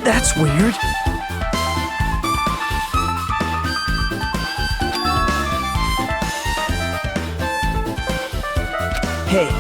That's weird. Hey.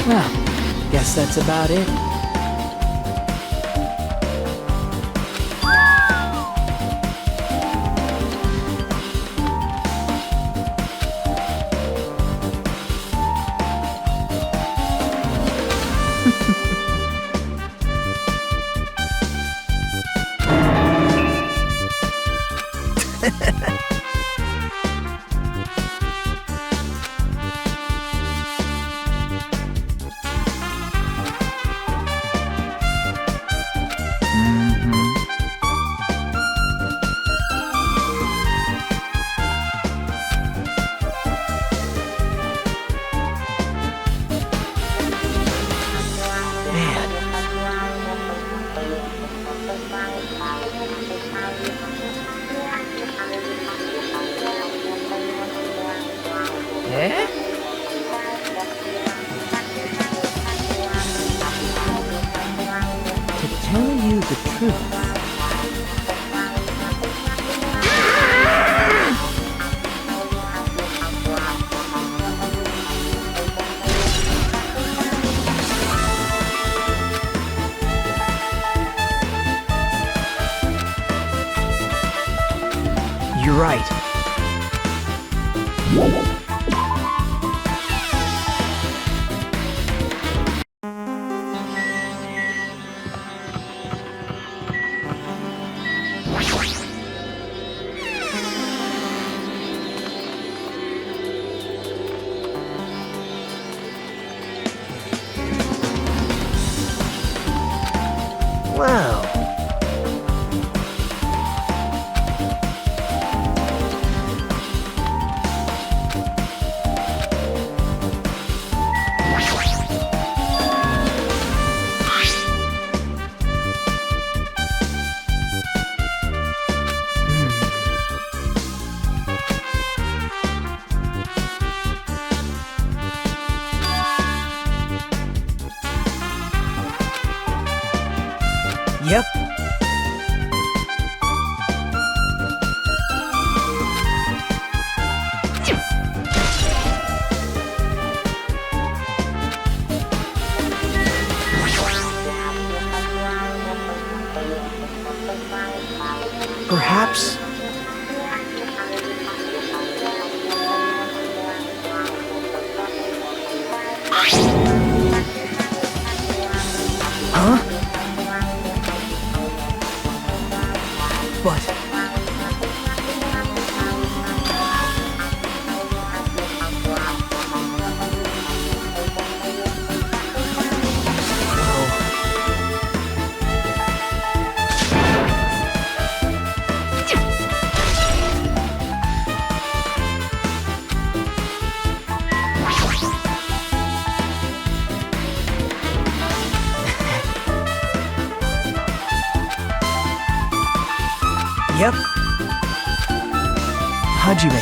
Well, guess that's about it. Eh? To tell you the truth, you're right. Wow. Yep. Perhaps. Huh? But... Yep. Hajime.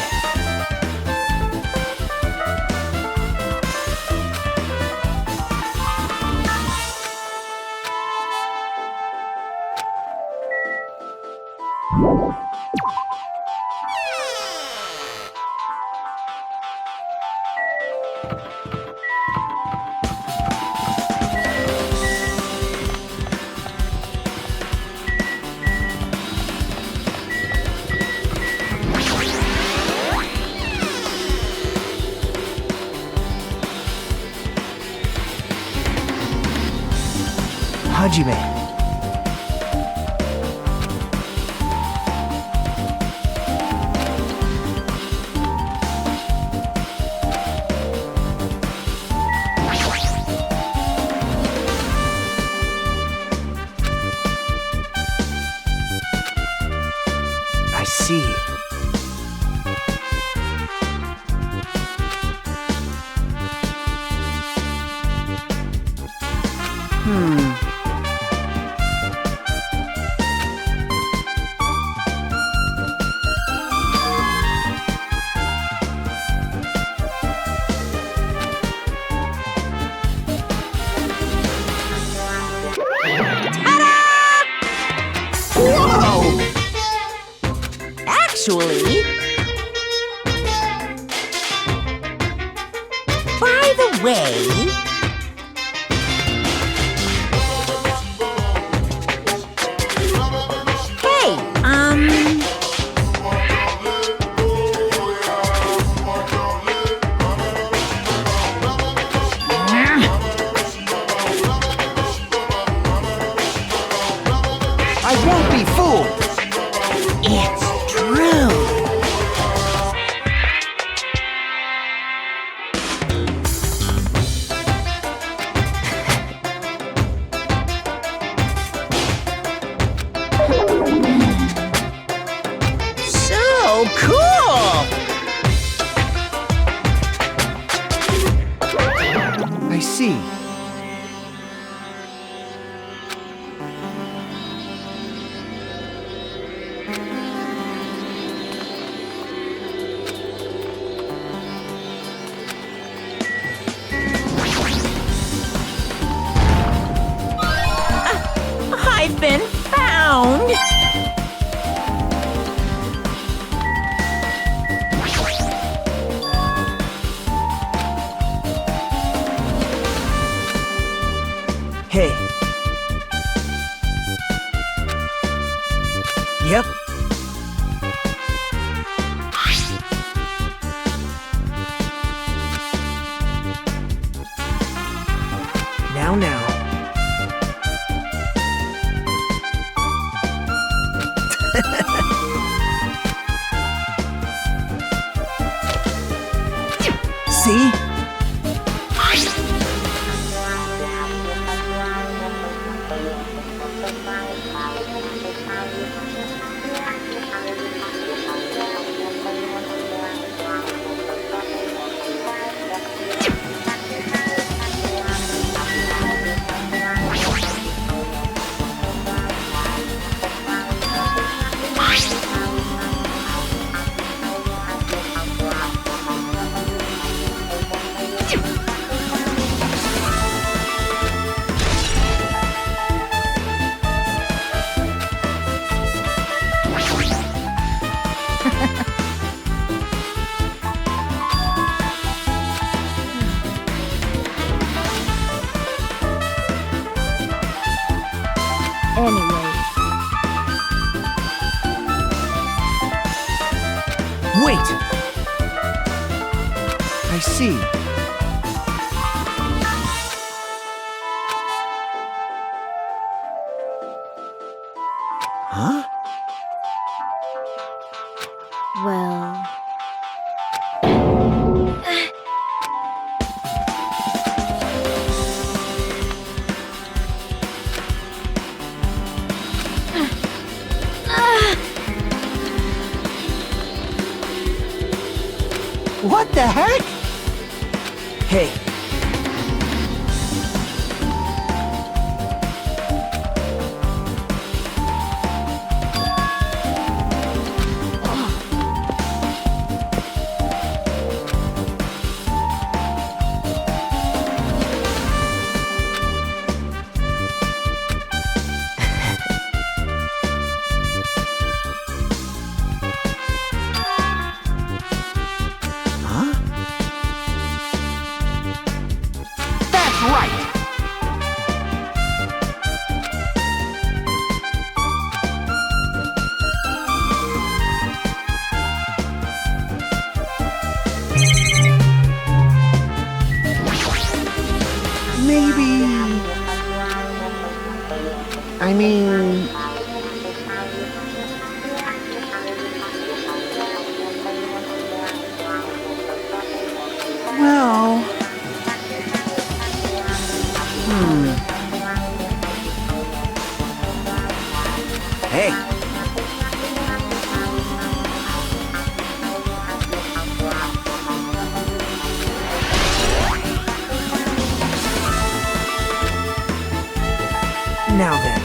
Hajime. Whoa! Actually, by the way, I won't be fooled! it's true. So cool! I see. I've been found! Hey. Yep. Now. See? Anyway, Wait! I see. Huh? well... What the heck? Hey. Huh? That's right! Maybe... I mean... Well... Hey! Now then.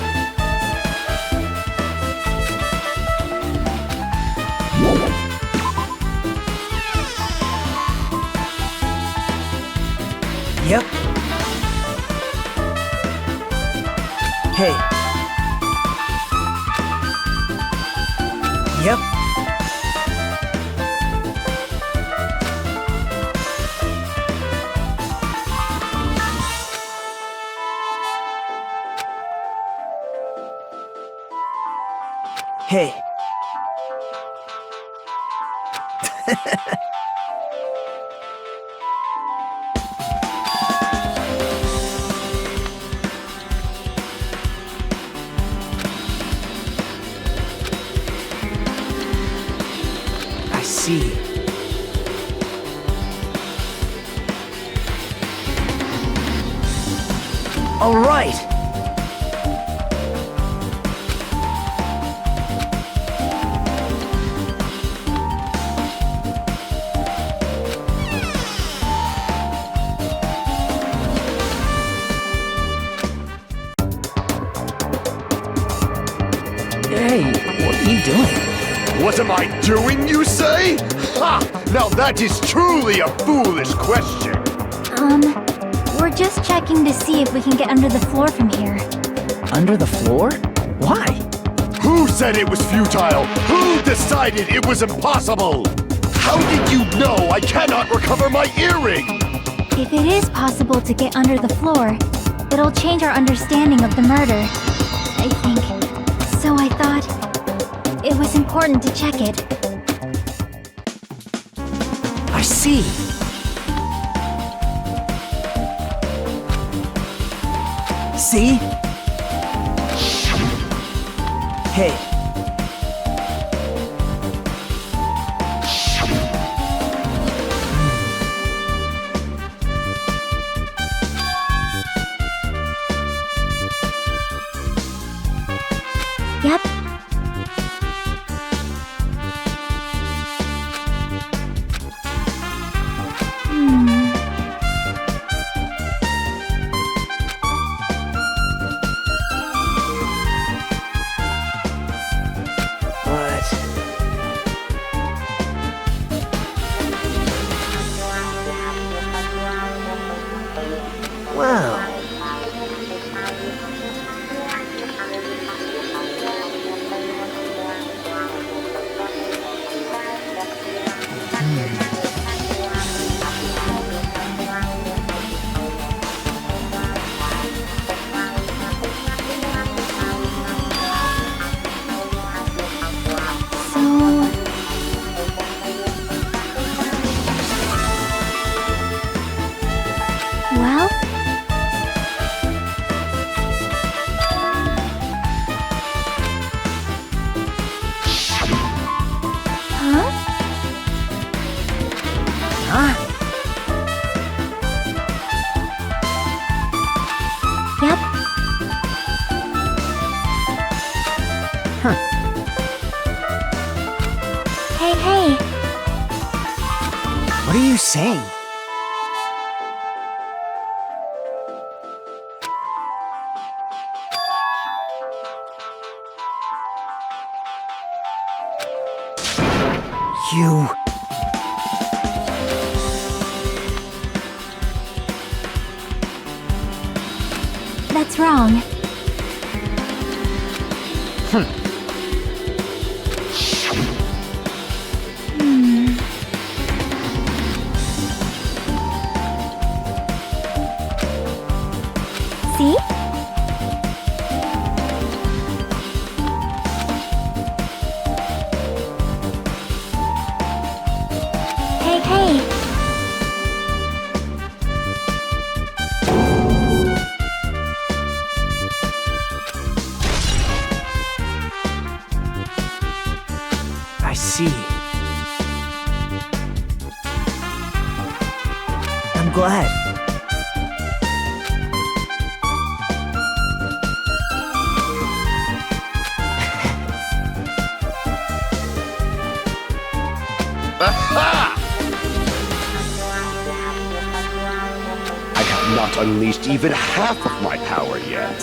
Yep. Hey. Yep. Hey. I see. All right. Hey, what are you doing? What am I doing, you say? Ha! Now that is truly a foolish question. We're just checking to see if we can get under the floor from here. Under the floor? Why? Who said it was futile? Who decided it was impossible? How did you know I cannot recover my earring? If it is possible to get under the floor, it'll change our understanding of the murder, I think. So I thought it was important to check it. I see. See? Hey. Yep. But... Well... Well? Huh? Huh? Yep. Huh. Hey, hey. What are you saying? You... That's wrong. See? Hey, hey. I see. I'm glad. Aha! I have not unleashed even half of my power yet.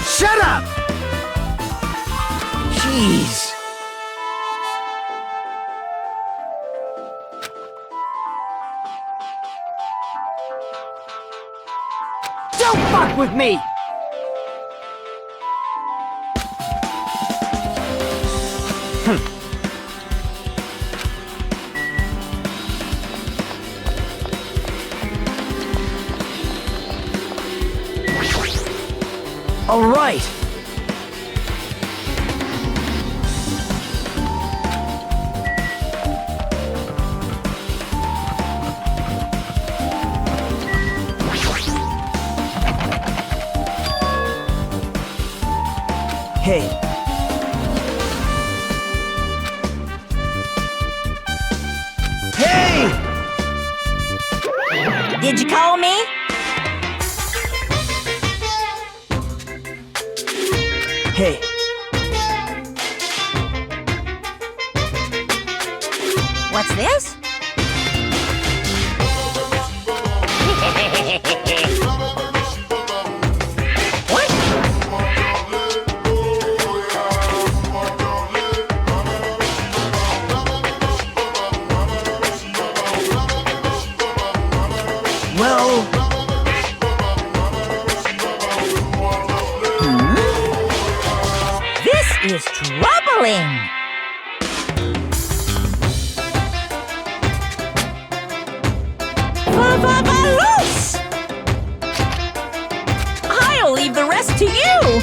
Shut up! Jeez. Don't fuck with me! All right. Hey. Hey! Did you call me? Hey. What's this? What? Well, This is troubling. Loose! I'll leave the rest to you.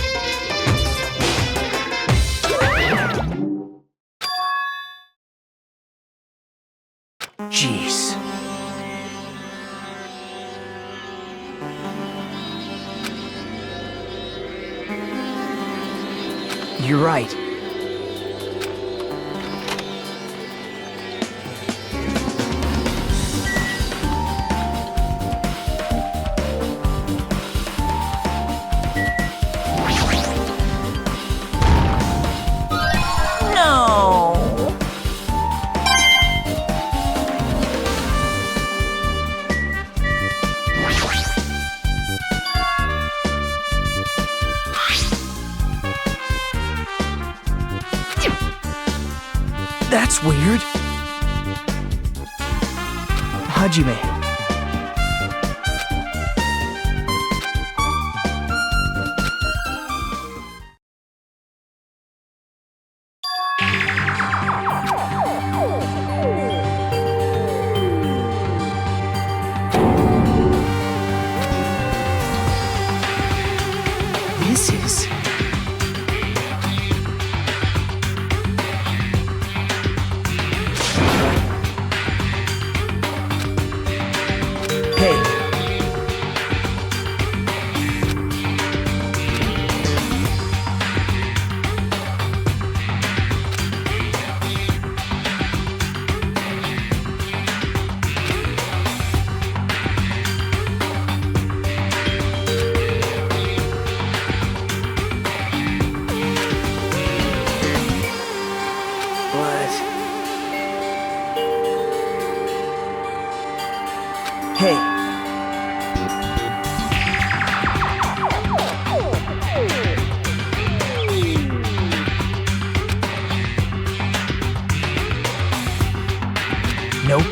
jeez. You're right. No. That's weird. Hajime. This is... Hey. What? Hey. Nope.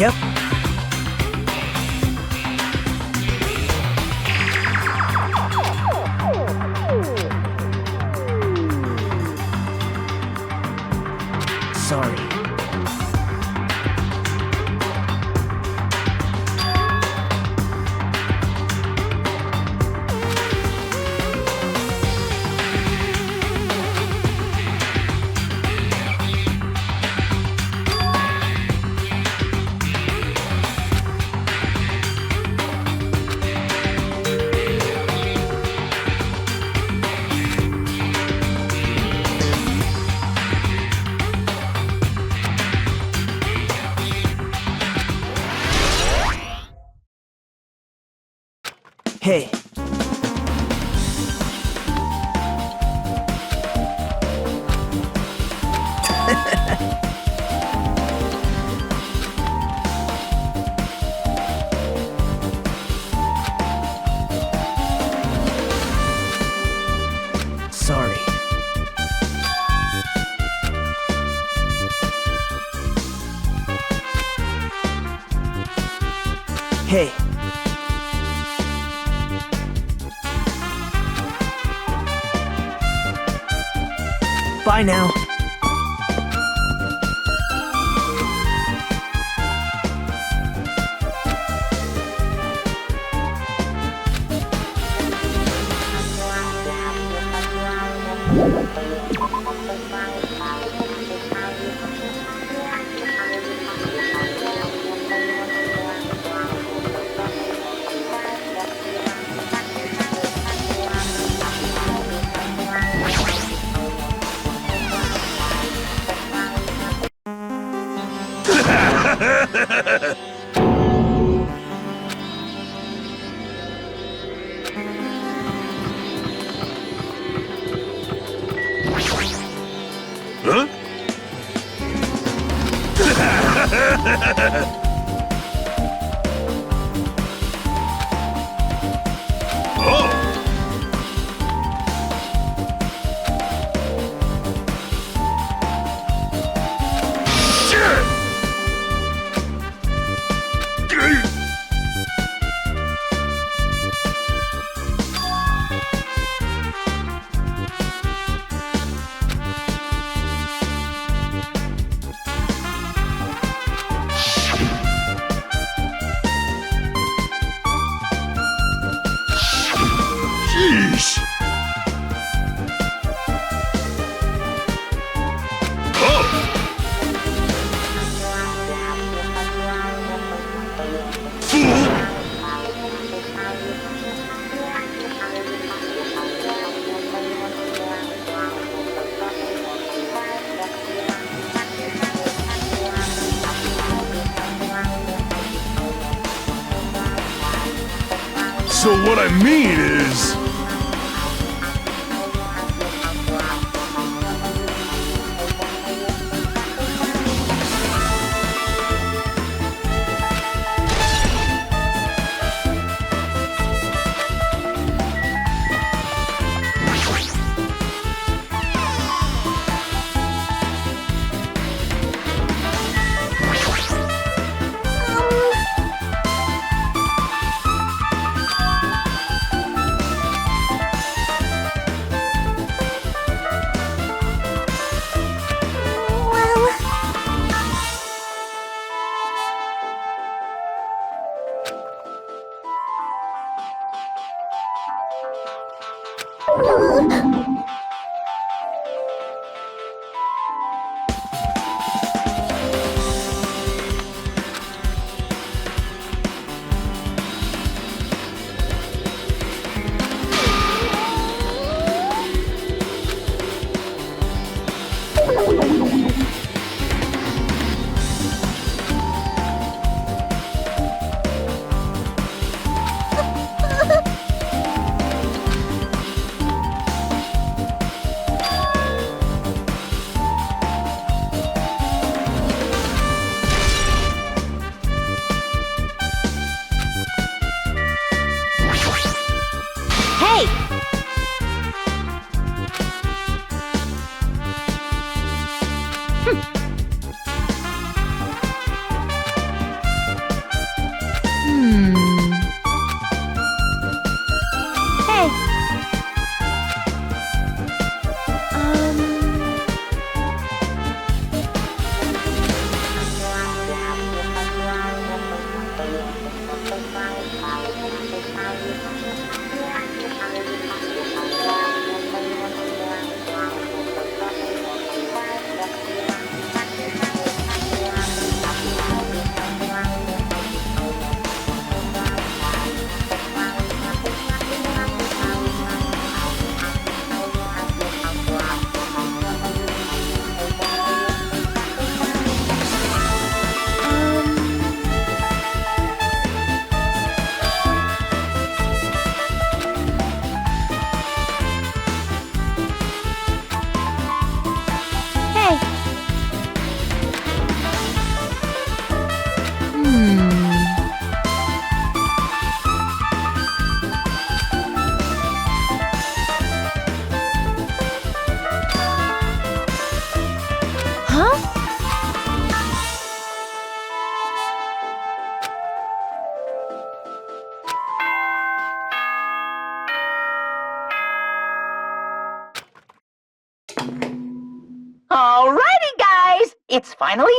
Yep. Sorry. Hey. Sorry. Hey. Bye now. Huh? Oh! Shit! Sheesh! Oh! Fool! So what I mean is... Hey! Alrighty, guys! It's finally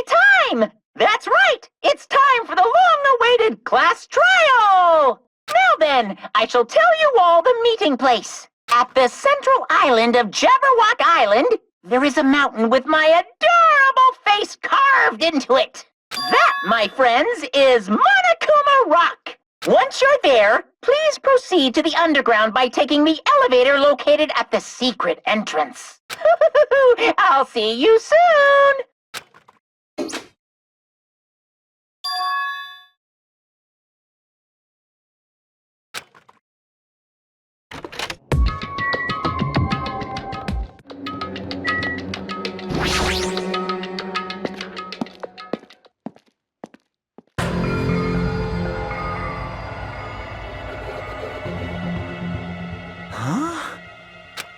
time! That's right! It's time for the long-awaited class trial! Now then, I shall tell you all the meeting place. At the central island of Jabberwock Island, there is a mountain with my adorable face carved into it. That, my friends, is Monokuma Rock. Once you're there, please proceed to the underground by taking the elevator located at the secret entrance. I'll see you soon!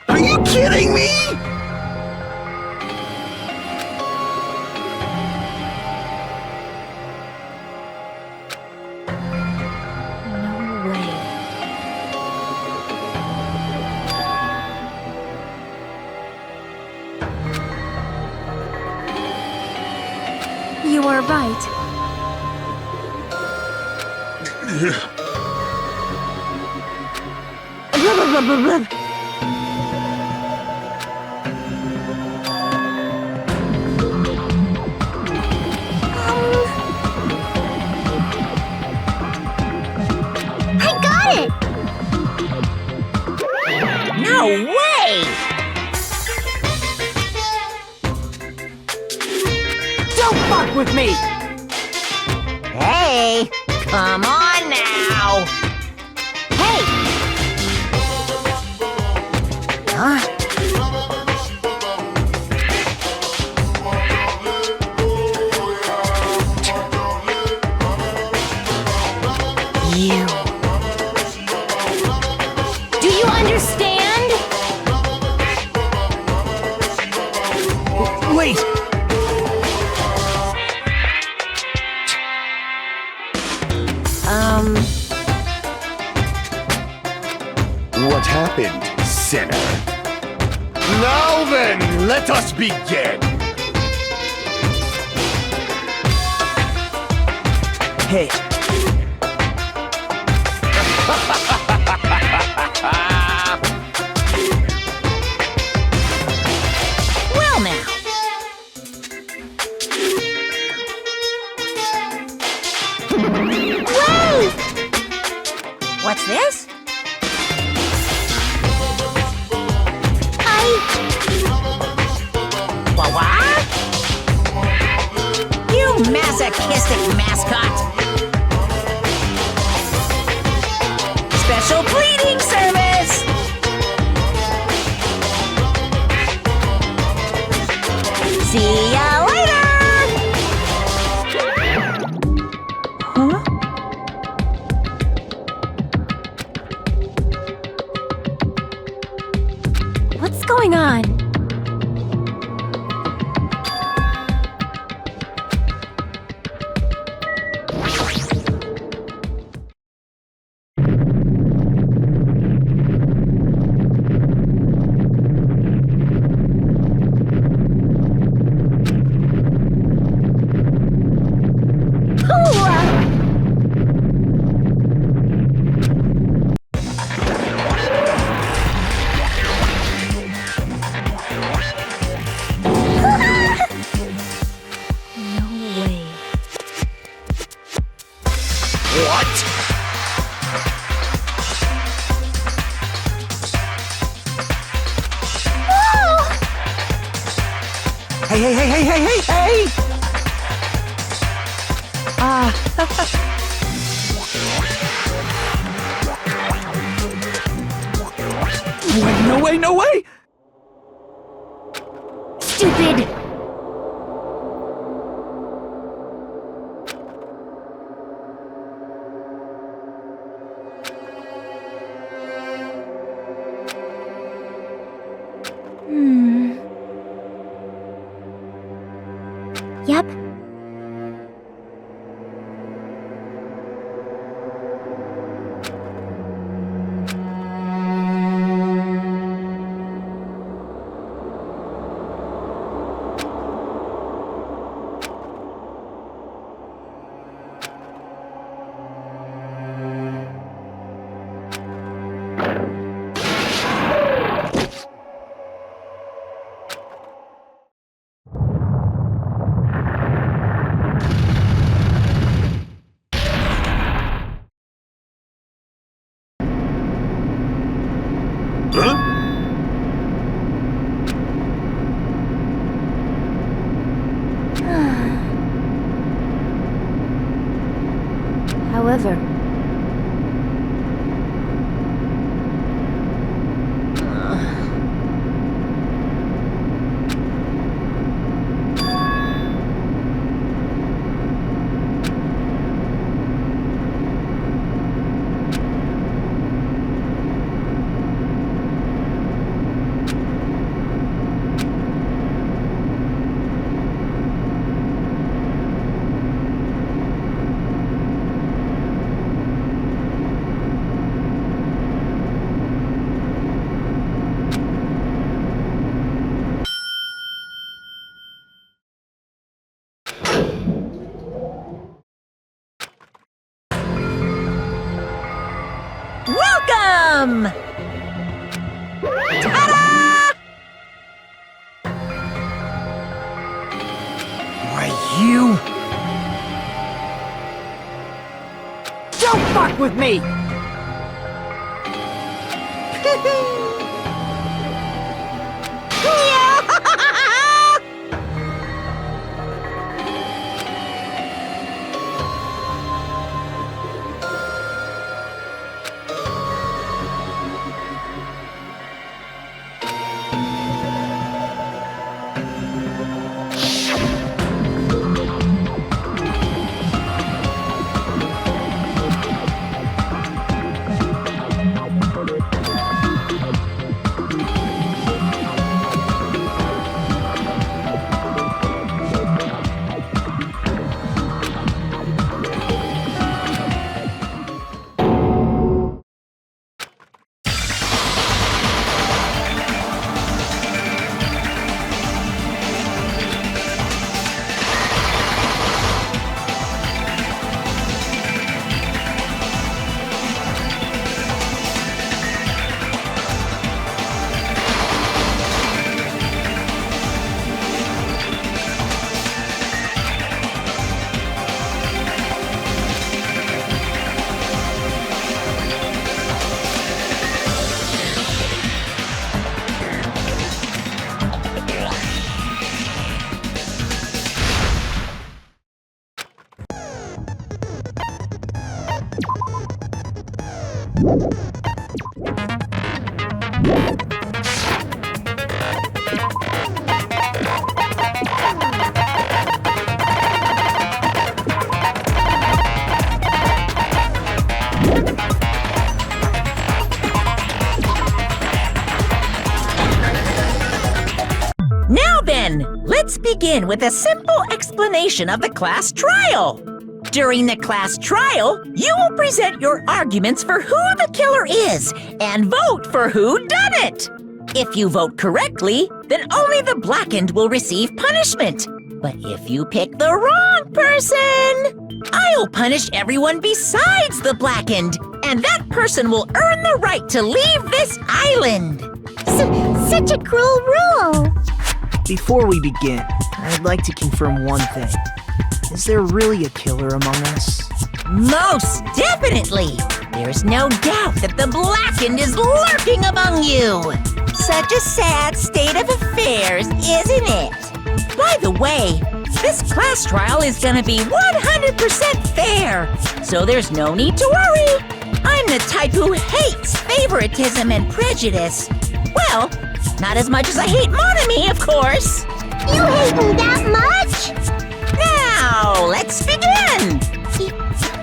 Are you kidding me? No way. You are right. I got it! No way! Don't fuck with me! Hey, come on now! Hey! Huh? You. Do you understand? Wait! What happened, sinner? Now then, let us begin! Hey, Well now. Whoa! What's this? What? You masochistic mascot! Special pleading service! See ya later! huh? What's going on? What? Hey, hey, hey, hey, hey, hey, hey! No way, no way! Stupid! Yep. him! Ta-da! Why, you... Don't fuck with me! Now then, let's begin with a simple explanation of the class trial. During the class trial, you will present your arguments for who the killer is and vote for who done it. If you vote correctly, then only the blackened will receive punishment. But if you pick the wrong person, I'll punish everyone besides the blackened, and that person will earn the right to leave this island. Such a cruel rule! Before we begin, I'd like to confirm one thing. Is there really a killer among us? Most definitely! There's no doubt that the blackened is lurking among you! Such a sad state of affairs, isn't it? By the way, this class trial is gonna be 100% fair, so there's no need to worry. I'm the type who hates favoritism and prejudice. Well, not as much as I hate Monami, of course. You hate me that much? Now, let's begin!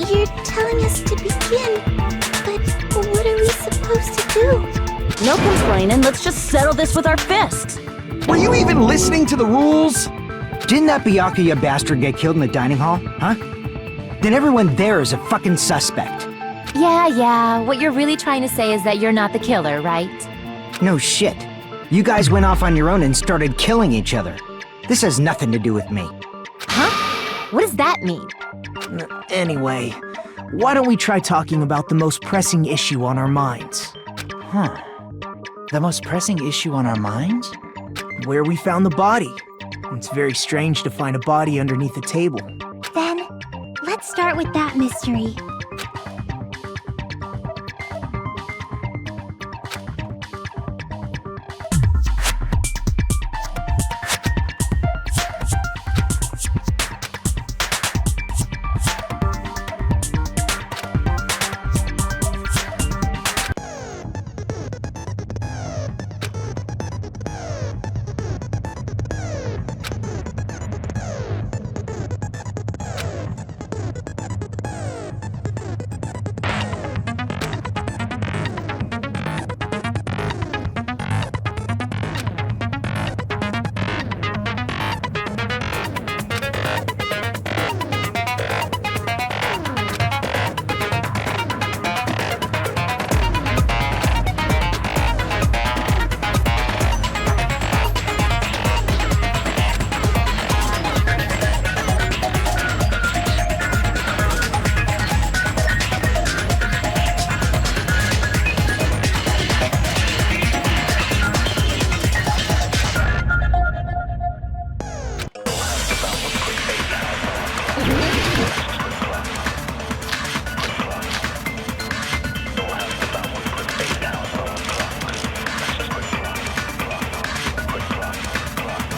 You're telling us to begin, but what are we supposed to do? No complaining, let's just settle this with our fists. Were you even listening to the rules? Didn't that Byakuya bastard get killed in the dining hall, huh? Then everyone there is a fucking suspect. Yeah, what you're really trying to say is that you're not the killer, right? No shit. You guys went off on your own and started killing each other. This has nothing to do with me. Huh? What does that mean? Anyway, why don't we try talking about the most pressing issue on our minds? The most pressing issue on our minds? Where we found the body. It's very strange to find a body underneath a table. Then, let's start with that mystery.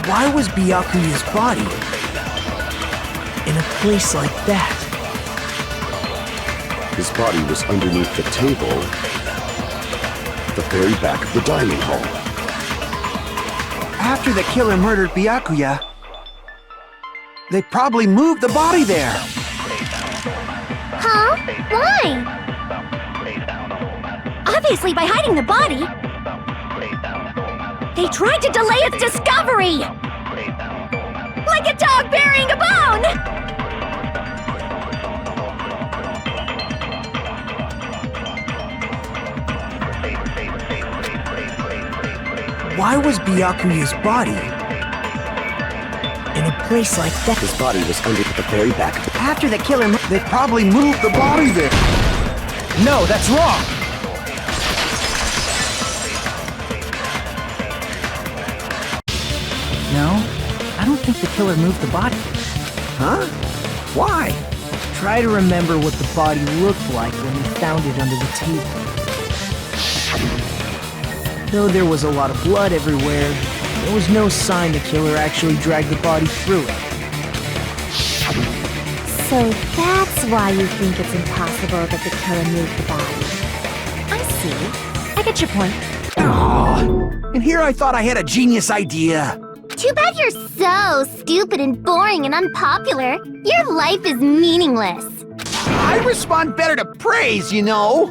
Why was Byakuya's body in a place like that? His body was underneath the table at the very back of the dining hall. After the killer murdered Byakuya, they probably moved the body there. Huh? Why? Obviously by hiding the body. They tried to delay its discovery! Like a dog burying a bone! Why was Byakuya's body in a place like that? His body was under the very back of the... After the killer They probably moved the body there. No, that's wrong! No, I don't think the killer moved the body. Huh? Why? Try to remember what the body looked like when we found it under the table. Though there was a lot of blood everywhere, there was no sign the killer actually dragged the body through it. So that's why you think it's impossible that the killer moved the body. I see. I get your point. Aw, and here I thought I had a genius idea. Too bad you're so stupid and boring and unpopular. Your life is meaningless. I respond better to praise, you know.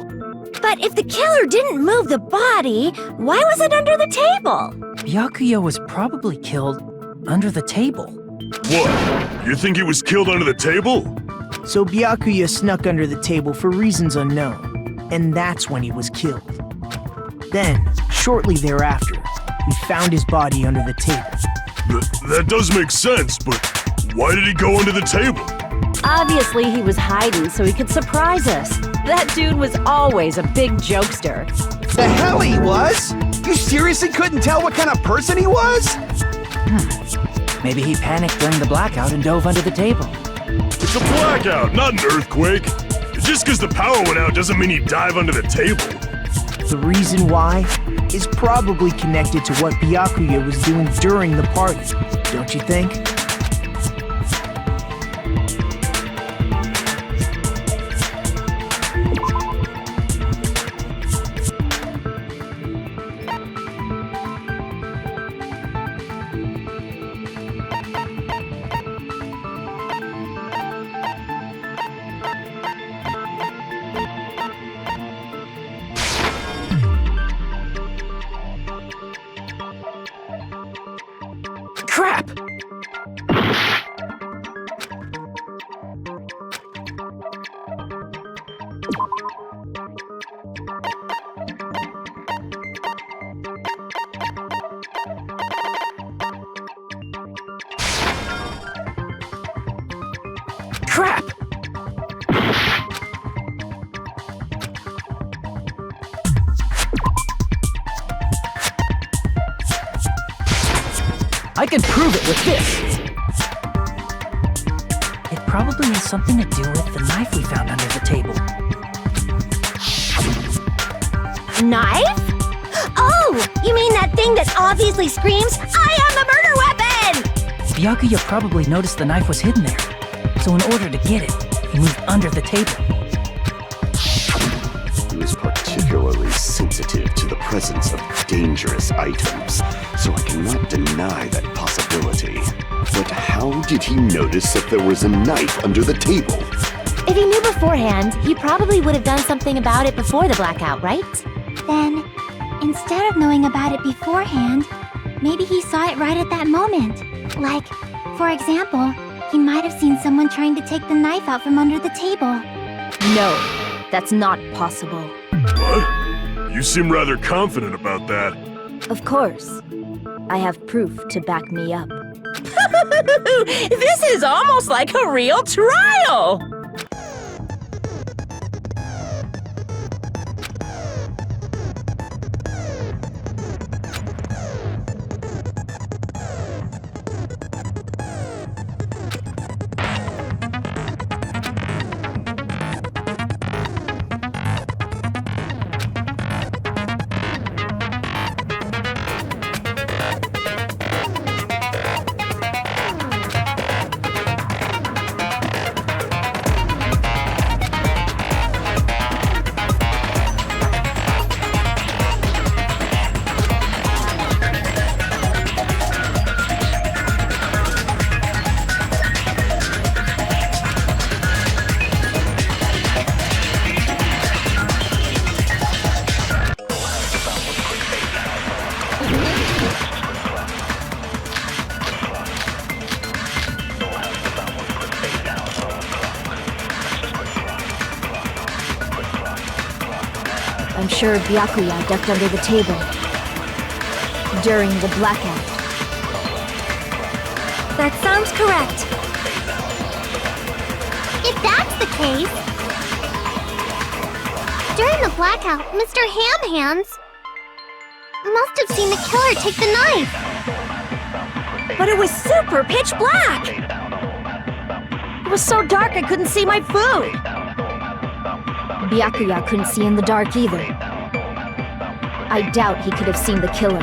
But if the killer didn't move the body, why was it under the table? Byakuya was probably killed under the table. What? You think he was killed under the table? So Byakuya snuck under the table for reasons unknown, and that's when he was killed. Then, shortly thereafter, we found his body under the table. That does make sense, but why did he go under the table? Obviously, he was hiding so he could surprise us. That dude was always a big jokester. The hell he was? You seriously couldn't tell what kind of person he was? Maybe he panicked during the blackout and dove under the table. It's a blackout, not an earthquake. Just because the power went out doesn't mean he'd dive under the table. The reason why is probably connected to what Byakuya was doing during the party, don't you think? Crap! Crap! I can prove it with this! It probably has something to do with the knife we found under the table. Knife? Oh, you mean that thing that obviously screams, I am the murder weapon! Byakuya probably noticed the knife was hidden there. So in order to get it, he moved under the table. He was particularly sensitive to the presence of dangerous items, so I cannot deny that possibility. But how did he notice that there was a knife under the table? If he knew beforehand, he probably would have done something about it before the blackout, right? Then, instead of knowing about it beforehand, maybe he saw it right at that moment. Like, for example, he might have seen someone trying to take the knife out from under the table. No, that's not possible. What? You seem rather confident about that. Of course. I have proof to back me up. This is almost like a real trial! sure Byakuya ducked under the table during the blackout. That sounds correct. If that's the case, during the blackout, Mr. Ham Hands must have seen the killer take the knife. But it was super pitch black! It was so dark I couldn't see my food! Byakuya couldn't see in the dark either. I doubt he could have seen the killer.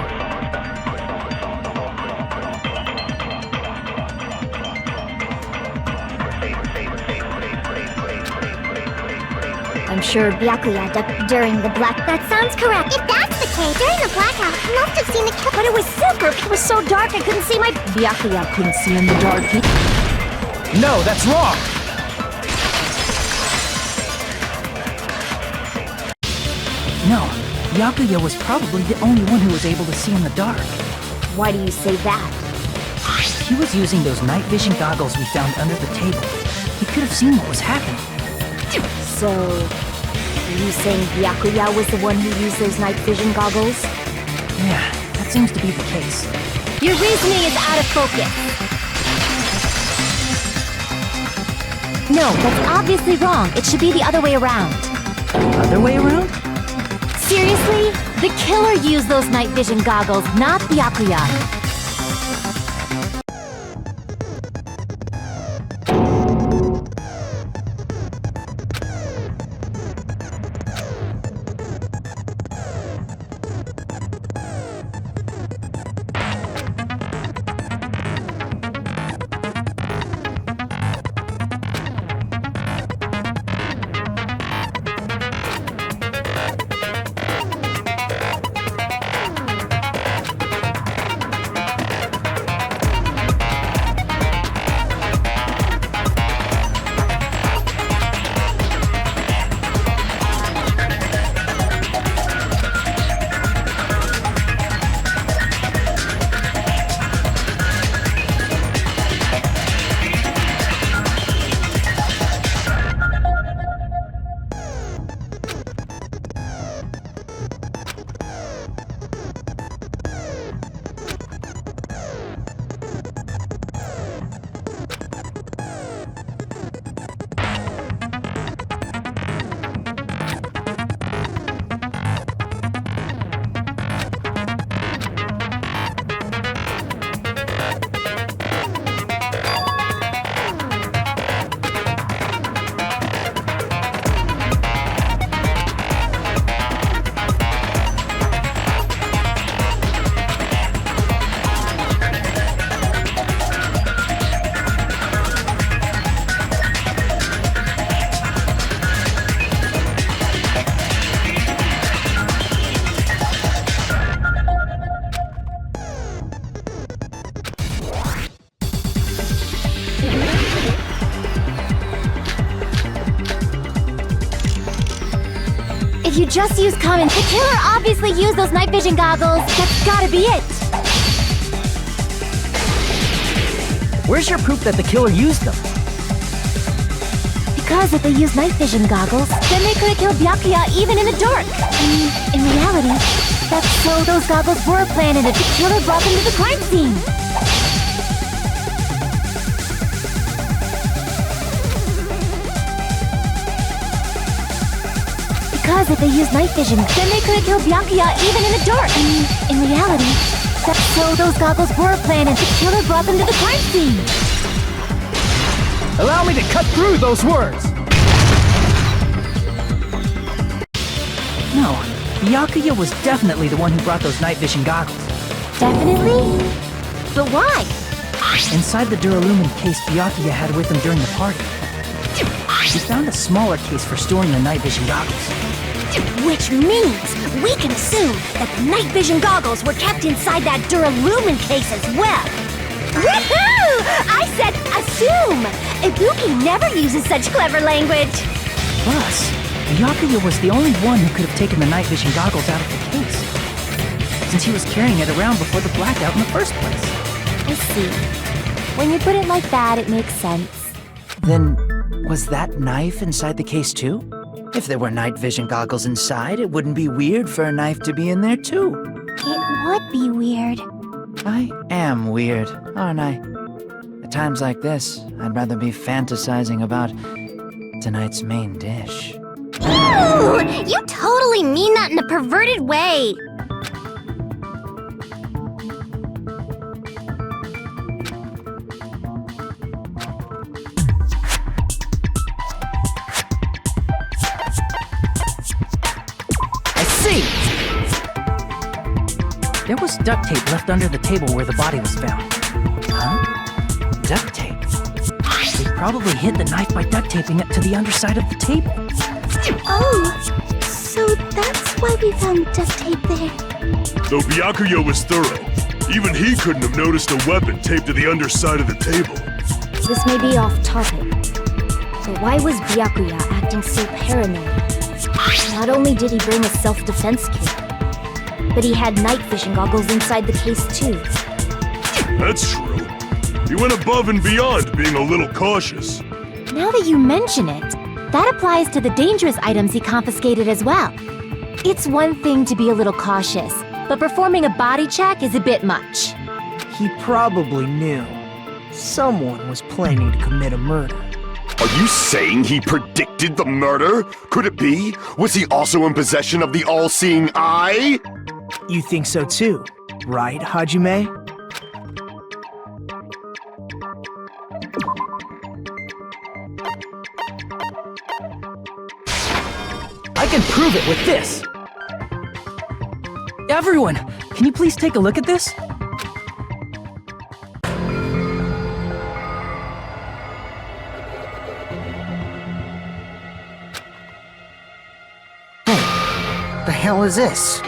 I'm sure Byakuya ducked during the black... That sounds correct. If that's the case, during the blackout, he must have seen the killer. But it was so dark I couldn't see my... Byakuya couldn't see in the dark either. No, that's wrong! No, Byakuya was probably the only one who was able to see in the dark. Why do you say that? He was using those night vision goggles we found under the table. He could have seen what was happening. So, are you saying Byakuya was the one who used those night vision goggles? Yeah, that seems to be the case. Your reasoning is out of focus. No, that's obviously wrong. It should be the other way around. Other way around? Seriously? The killer used those night vision goggles, not Byakuya. If you just use common, the killer obviously used those night vision goggles. That's gotta be it. Where's your proof that the killer used them? Because if they used night vision goggles, then they could have killed Byakuya even in the dark. I mean, in reality, that's so those goggles were planted and the killer brought them to the crime scene. Because if they used night vision, then they could have killed Byakuya even in the dark. I mean, in reality, that's so those goggles were planted and the killer brought them to the crime scene. Allow me to cut through those words! No, Byakuya was definitely the one who brought those night vision goggles. Definitely? But why? Inside the Duralumin case Byakuya had with him during the party, he found a smaller case for storing the night vision goggles. Which means we can assume that the night vision goggles were kept inside that Duralumin case as well. Woohoo! I said assume! Ibuki never uses such clever language. Plus, Byakuya was the only one who could have taken the night vision goggles out of the case, since he was carrying it around before the blackout in the first place. I see. When you put it like that, it makes sense. Then, was that knife inside the case too? If there were night vision goggles inside, it wouldn't be weird for a knife to be in there too. It would be weird. I am weird, aren't I? At times like this, I'd rather be fantasizing about tonight's main dish. Ew! You totally mean that in a perverted way. I see! There was duct tape left under the table where the body was found. Huh? Duct tape? They probably hid the knife by duct taping it to the underside of the table. Oh, so that's why we found duct tape there. Though Byakuya was thorough, even he couldn't have noticed a weapon taped to the underside of the table. This may be off topic, but why was Byakuya acting so paranoid? Not only did he bring a self-defense kit, but he had night vision goggles inside the case too. That's true. He went above and beyond being a little cautious. Now that you mention it, that applies to the dangerous items he confiscated as well. It's one thing to be a little cautious, but performing a body check is a bit much. He probably knew. Someone was planning to commit a murder. Are you saying he predicted the murder? Could it be? Was he also in possession of the all-seeing eye? You think so too, right, Hajime? I can prove it with this! Everyone, can you please take a look at this? Hey, the hell is this?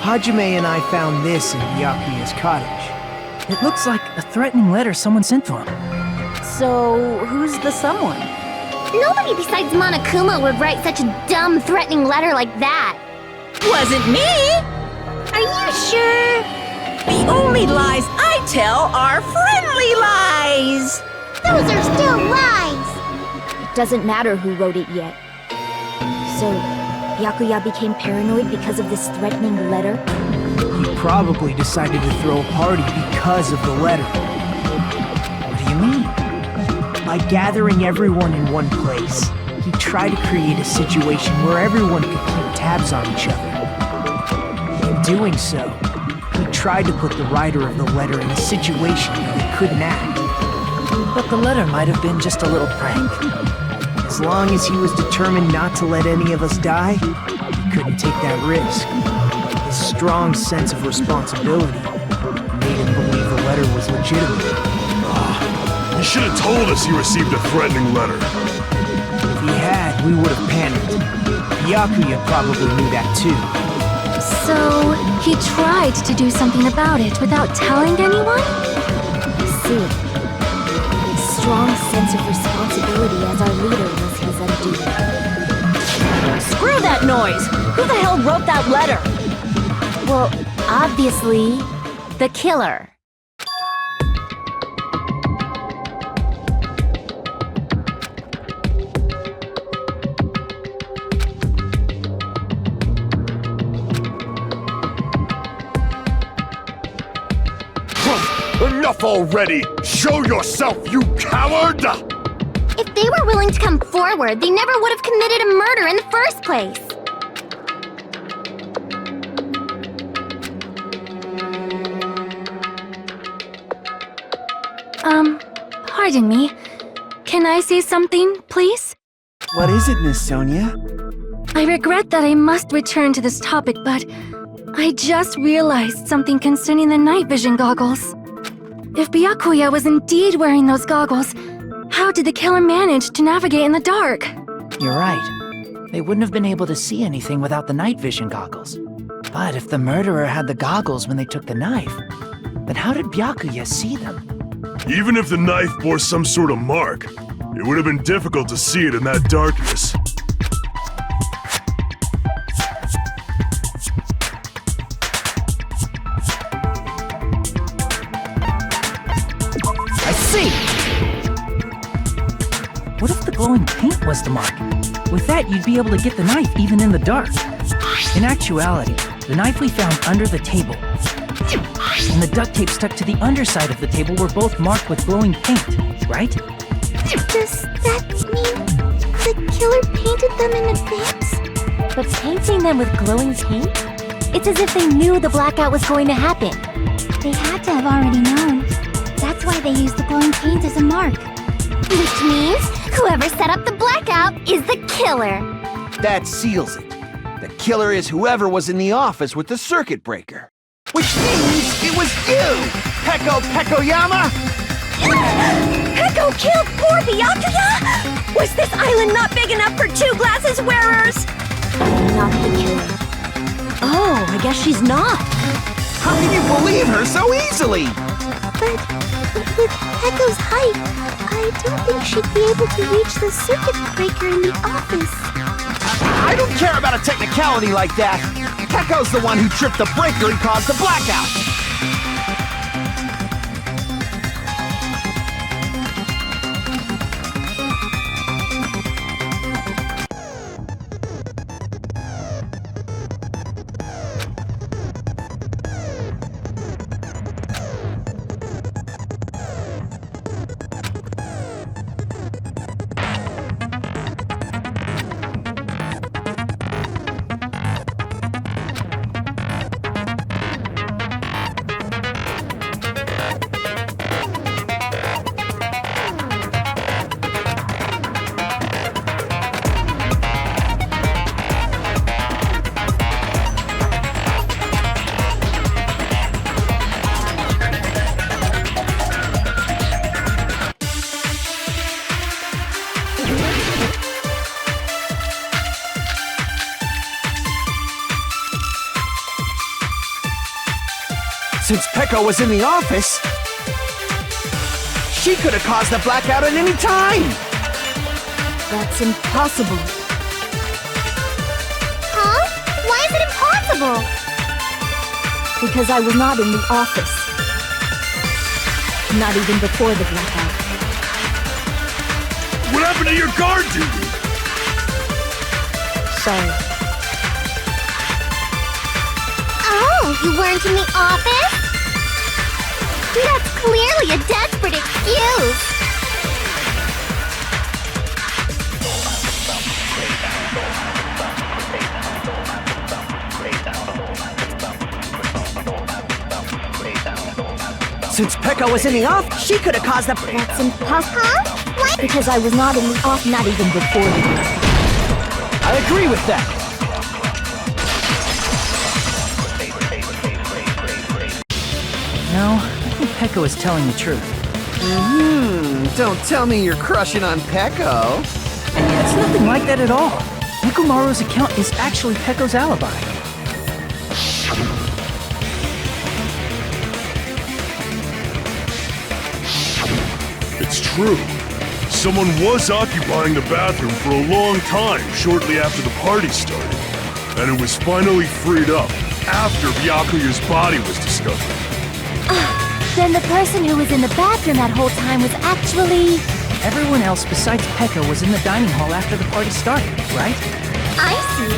Hajime and I found this in Byakuya's cottage. It looks like a threatening letter someone sent to him. So, who's the someone? Nobody besides Monokuma would write such a dumb, threatening letter like that. Wasn't me! Are you sure? The only lies I tell are friendly lies! Those are still lies! It doesn't matter who wrote it yet. So, Byakuya became paranoid because of this threatening letter? He probably decided to throw a party because of the letter. What do you mean? By gathering everyone in one place, he tried to create a situation where everyone could keep tabs on each other. In doing so, he tried to put the writer of the letter in a situation where he couldn't act. But the letter might have been just a little prank. As long as he was determined not to let any of us die, he couldn't take that risk. His strong sense of responsibility made him believe the letter was legitimate. He should have told us he received a threatening letter. If he had, we would have panicked. Byakuya probably knew that too. So, he tried to do something about it without telling anyone? I see. His strong sense of responsibility as our leader was his undoing. Screw that noise! Who the hell wrote that letter? Well, obviously, the killer. Enough already! Show yourself, you coward! If they were willing to come forward, they never would have committed a murder in the first place. Pardon me. Can I say something, please? What is it, Miss Sonia? I regret that I must return to this topic, but I just realized something concerning the night vision goggles. If Byakuya was indeed wearing those goggles, how did the killer manage to navigate in the dark? You're right. They wouldn't have been able to see anything without the night vision goggles. But if the murderer had the goggles when they took the knife, then how did Byakuya see them? Even if the knife bore some sort of mark, it would have been difficult to see it in that darkness. I see! What if the glowing paint was the mark? With that, you'd be able to get the knife even in the dark. In actuality, the knife we found under the table and the duct tape stuck to the underside of the table were both marked with glowing paint, right? Does that mean the killer painted them in advance? But painting them with glowing paint? It's as if they knew the blackout was going to happen. They had to have already known. That's why they used the glowing paint as a mark. Which means whoever set up the blackout is the killer. That seals it. The killer is whoever was in the office with the circuit breaker. Which means it was you, Peko Pekoyama! Peko killed poor Byakuya? Was this island not big enough for 2 glasses wearers? Not the killer. Oh, I guess she's not. How can you believe her so easily? But with Peko's height, I don't think she'd be able to reach the circuit breaker in the office. I don't care about a technicality like that. Peko's the one who tripped the breaker and caused the blackout. Since Peko was in the office, she could have caused the blackout at any time! That's impossible. Huh? Why is it impossible? Because I was not in the office. Not even before the blackout. What happened to your guard duty? Sorry. Oh, you weren't in the office? That's clearly a desperate excuse. Since Peko was in the office, she could have caused the... That's impossible. Huh? What? Because I was not in the off, not even before the blackout. I agree with that. No, I think Peko is telling the truth. Don't tell me you're crushing on Peko. It's nothing like that at all. Nikumaru's account is actually Peko's alibi. It's true. Someone was occupying the bathroom for a long time shortly after the party started. And it was finally freed up after Byakuya's body was discovered. Then the person who was in the bathroom that whole time was actually... Everyone else besides Peko was in the dining hall after the party started, right? I see.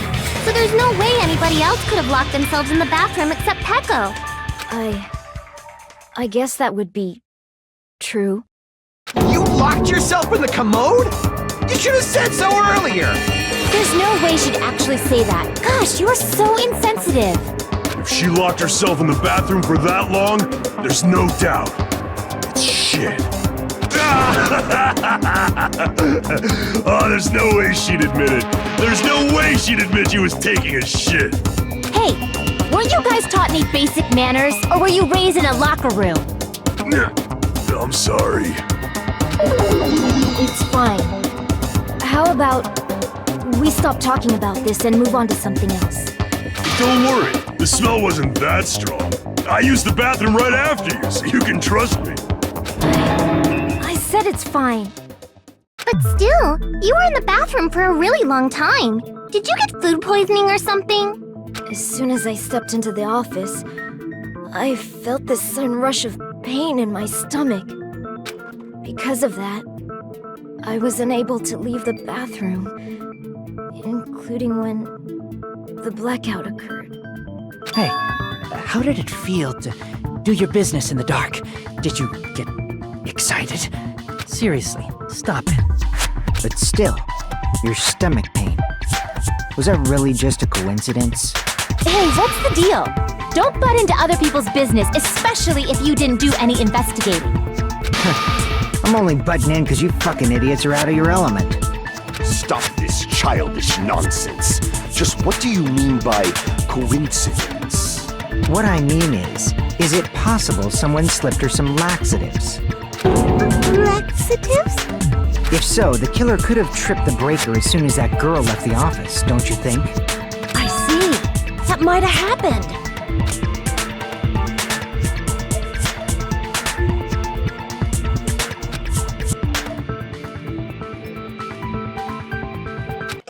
So there's no way anybody else could have locked themselves in the bathroom except Peko. I guess that would be... true. You locked yourself in the commode? You should have said so earlier! There's no way she'd actually say that. Gosh, you're so insensitive. If she locked herself in the bathroom for that long, there's no doubt. It's shit. Oh, there's no way she'd admit it. There's no way she'd admit she was taking a shit. Hey, weren't you guys taught any basic manners, or were you raised in a locker room? I'm sorry. It's fine. How about we stop talking about this and move on to something else? Don't worry, the smell wasn't that strong. I used the bathroom right after you, so you can trust me. I said it's fine. But still, you were in the bathroom for a really long time. Did you get food poisoning or something? As soon as I stepped into the office, I felt this sudden rush of pain in my stomach. Because of that, I was unable to leave the bathroom, including when the blackout occurred. Hey, how did it feel to do your business in the dark? Did you get excited? Seriously, stop it. But still, your stomach pain. Was that really just a coincidence? Hey, what's the deal? Don't butt into other people's business, especially if you didn't do any investigating. I'm only butting in because you fucking idiots are out of your element. Stop this childish nonsense. Just what do you mean by coincidence? What I mean is it possible someone slipped her some laxatives? Laxatives? If so, the killer could have tripped the breaker as soon as that girl left the office, don't you think? I see. That might have happened.